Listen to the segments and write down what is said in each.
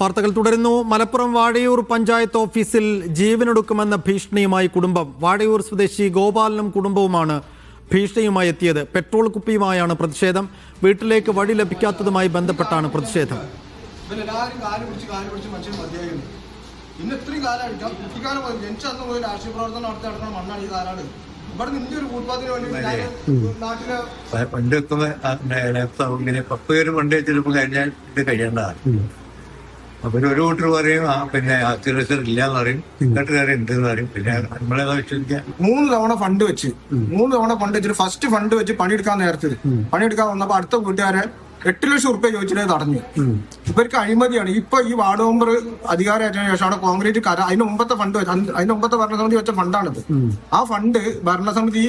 വാർത്തകൾ തുടരുന്നു. മലപ്പുറം വാഴയൂർ പഞ്ചായത്ത് ഓഫീസിൽ ജീവനൊടുക്കുമെന്ന ഭീഷണിയുമായി കുടുംബം. വാഴയൂർ സ്വദേശി ഗോപാലനും കുടുംബവുമാണ് ഭീഷണിയുമായി എത്തിയത്. പെട്രോൾ കുപ്പിയുമായാണ് പ്രതിഷേധം. വീട്ടിലേക്ക് വഴി ലഭിക്കാത്തതുമായി ബന്ധപ്പെട്ടാണ് പ്രതിഷേധം. പണ്ട് ചിലപ്പോൾ കഴിഞ്ഞാൽ ഇത് കഴിയേണ്ടതാണ്. അപ്പൊ ഒരു കൂട്ടർ പറയും പിന്നെ ആക്സിഡൻസ് ഇല്ലാന്ന് പറയും, ഇങ്ങോട്ടുകാരെ ഉണ്ടെന്ന് പറയും. പിന്നെ നമ്മളെ വിശ്വസിക്കാൻ 3 തവണ ഫണ്ട് വെച്ചിട്ട് ഫസ്റ്റ് ഫണ്ട് വെച്ച് പണിയെടുക്കാൻ നേരത്തിൽ പണിയെടുക്കാൻ വന്നപ്പോ അടുത്ത വീട്ടുകാരെ 8 ലക്ഷം റുപ്യ ചോദിച്ചിട്ട് തടഞ്ഞു. ഇവർക്ക് അഴിമതിയാണ്. ഇപ്പൊ ഈ വാർഡ് മെമ്പർ അധികാരമായതിനു ശേഷമാണ് കോൺക്രീറ്റ് കര അതിന് മുമ്പത്തെ ഭരണസമിതി വെച്ച ഫണ്ടാണിത്. ആ ഫണ്ട് ഭരണസമിതി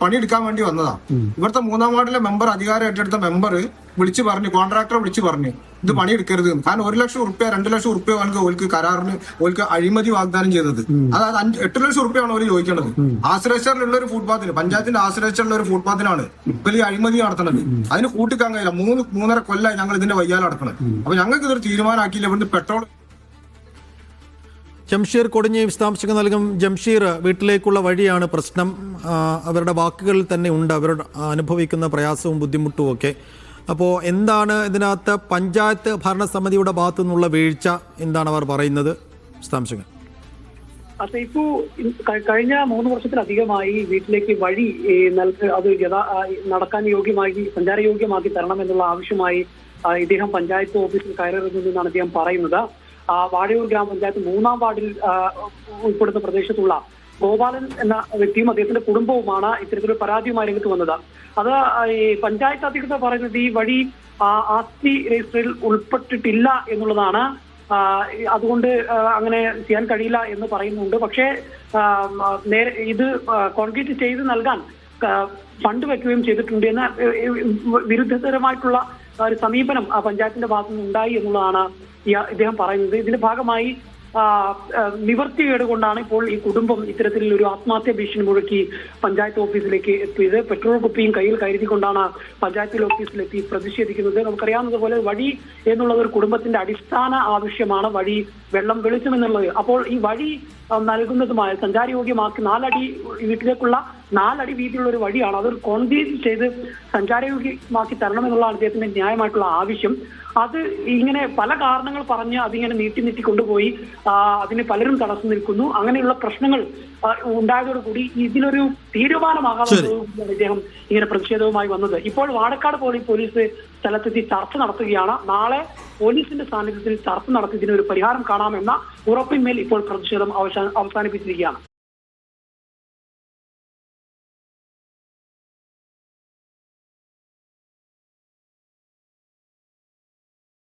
പണിയെടുക്കാൻ വേണ്ടി വന്നതാണ്. ഇവിടുത്തെ 3-ാം വാർഡിലെ മെമ്പർ അധികാരം ഏറ്റെടുത്ത മെമ്പർ വിളിച്ചു പറഞ്ഞു, കോൺട്രാക്ടറെ വിളിച്ചു പറഞ്ഞു ഇത് പണിയെടുക്കരുത്. കാരണം 1 ലക്ഷം റുപ്യ 2 ലക്ഷം റുപ്യ ഓൽക്ക് കരാറിന് ഓൽക്ക് അഴിമതി വാഗ്ദാനം ചെയ്തത്. അതായത് 8 ലക്ഷം റുപ്യാണ് അവർ ചോദിക്കുന്നത്. ആശ്രയിച്ചുള്ള ഒരു ഫുട്പാത്തിന്, പഞ്ചായത്തിന്റെ ആശ്രയിച്ചുള്ള ഒരു ഫുട്പാത്തിനാണ് വലിയ അഴിമതി നടത്തുന്നത്. അതിന് കൂട്ടിക്കാൻ കഴിയില്ല. 3-3.5 കൊല്ലമായി ഞങ്ങൾ ഇതിന്റെ വയ്യാൽ നടക്കണം. അപ്പൊ ഞങ്ങൾക്ക് ഇതൊരു തീരുമാനമാക്കിയില്ല. ഇവിടുന്ന് പെട്രോൾ. ജംഷീർ കൊടിഞ്ഞി വിശദാംശങ്ങൾ നൽകും. ജംഷീർ, വീട്ടിലേക്കുള്ള വഴിയാണ് പ്രശ്നം. അവരുടെ വാക്കുകളിൽ തന്നെ ഉണ്ട് അവരുടെ അനുഭവിക്കുന്ന പ്രയാസവും ബുദ്ധിമുട്ടും ഒക്കെ. അപ്പോൾ എന്താണ് ഇതിനകത്ത് പഞ്ചായത്ത് ഭരണസമിതിയുടെ ഭാഗത്തു നിന്നുള്ള വീഴ്ച? എന്താണ് അവർ പറയുന്നത്? വിശദാംശങ്ങൾ. ഇപ്പോ കഴിഞ്ഞ 3 വർഷത്തിലധികമായി വീട്ടിലേക്ക് വഴി അത് നടക്കാൻ യോഗ്യമാക്കി, സഞ്ചാരയോഗ്യമാക്കി തരണം എന്നുള്ള ആവശ്യമായി ഇദ്ദേഹം പഞ്ചായത്ത് ഓഫീസിൽ കയറിയിരുന്നെന്നാണ് അദ്ദേഹം പറയുന്നത്. വാഴയൂർ ഗ്രാമപഞ്ചായത്ത് 3-ാം വാർഡിൽ ഉൾപ്പെടുന്ന പ്രദേശത്തുള്ള ഗോപാലൻ എന്ന വ്യക്തിയും അദ്ദേഹത്തിന്റെ കുടുംബവുമാണ് ഇത്തരത്തിലൊരു പരാതിയുമായി രംഗത്ത് വന്നത്. അത് ഈ പഞ്ചായത്ത് അധികൃതർ പറയുന്നത് ഈ വഴി ആസ്തി രജിസ്റ്ററിൽ ഉൾപ്പെട്ടിട്ടില്ല എന്നുള്ളതാണ്. അതുകൊണ്ട് അങ്ങനെ ചെയ്യാൻ കഴിയില്ല എന്ന് പറയുന്നുണ്ട്. പക്ഷേ ഇത് കോൺക്രീറ്റ് ചെയ്ത് നൽകാൻ ഫണ്ട് വെക്കുകയും ചെയ്തിട്ടുണ്ട് എന്ന വിരുദ്ധതരമായിട്ടുള്ള ഒരു സമീപനം പഞ്ചായത്തിന്റെ ഭാഗത്തു നിന്ന് ഉണ്ടായി എന്നുള്ളതാണ് ഇദ്ദേഹം പറയുന്നത്. ഇതിന്റെ ഭാഗമായി നിവർത്തികേട് കൊണ്ടാണ് ഇപ്പോൾ ഈ കുടുംബം ഇത്തരത്തിലൊരു ആത്മഹത്യാ ഭീഷണി മുഴക്കി പഞ്ചായത്ത് ഓഫീസിലേക്ക് എത്തിയത്. പെട്രോൾ കുപ്പിയും കയ്യിൽ കരുതിക്കൊണ്ടാണ് പഞ്ചായത്ത് ഓഫീസിലെത്തി പ്രതിഷേധിക്കുന്നത്. നമുക്കറിയാവുന്നതുപോലെ വഴി എന്നുള്ളത് ഒരു കുടുംബത്തിന്റെ അടിസ്ഥാന ആവശ്യമാണ്. വഴി, വെള്ളം, വെളിച്ചം എന്നുള്ളത്. അപ്പോൾ ഈ വഴി നൽകുന്നതുമായ സഞ്ചാരയോഗ്യമാക്കി 4 അടി വീട്ടിലേക്കുള്ള 4 അടി വീതിയുള്ള ഒരു വഴിയാണ്. അതൊരു കോൺക്രീറ്റ് ചെയ്ത് സഞ്ചാരയോഗ്യമാക്കി തരണം എന്നുള്ളതാണ് അദ്ദേഹത്തിന്റെ ന്യായമായിട്ടുള്ള ആവശ്യം. അത് ഇങ്ങനെ പല കാരണങ്ങൾ പറഞ്ഞ് അതിങ്ങനെ നീട്ടി കൊണ്ടുപോയി അതിന് പലരും തടസ്സം നിൽക്കുന്നു. അങ്ങനെയുള്ള പ്രശ്നങ്ങൾ ഉണ്ടായതോടുകൂടി ഇതിലൊരു തീരുമാനമാകാതെ ഇദ്ദേഹം ഇങ്ങനെ പ്രതിഷേധവുമായി വന്നത്. ഇപ്പോൾ വാഴക്കാട് പോലീസ് സ്ഥലത്തെത്തി ചർച്ച നടത്തുകയാണ്. നാളെ പോലീസിന്റെ സാന്നിധ്യത്തിൽ ചർച്ച നടത്തി ഇതിനൊരു പരിഹാരം കാണാമെന്ന ഉറപ്പിന്മേൽ ഇപ്പോൾ പ്രതിഷേധം അവസാനിപ്പിച്ചിരിക്കുകയാണ്.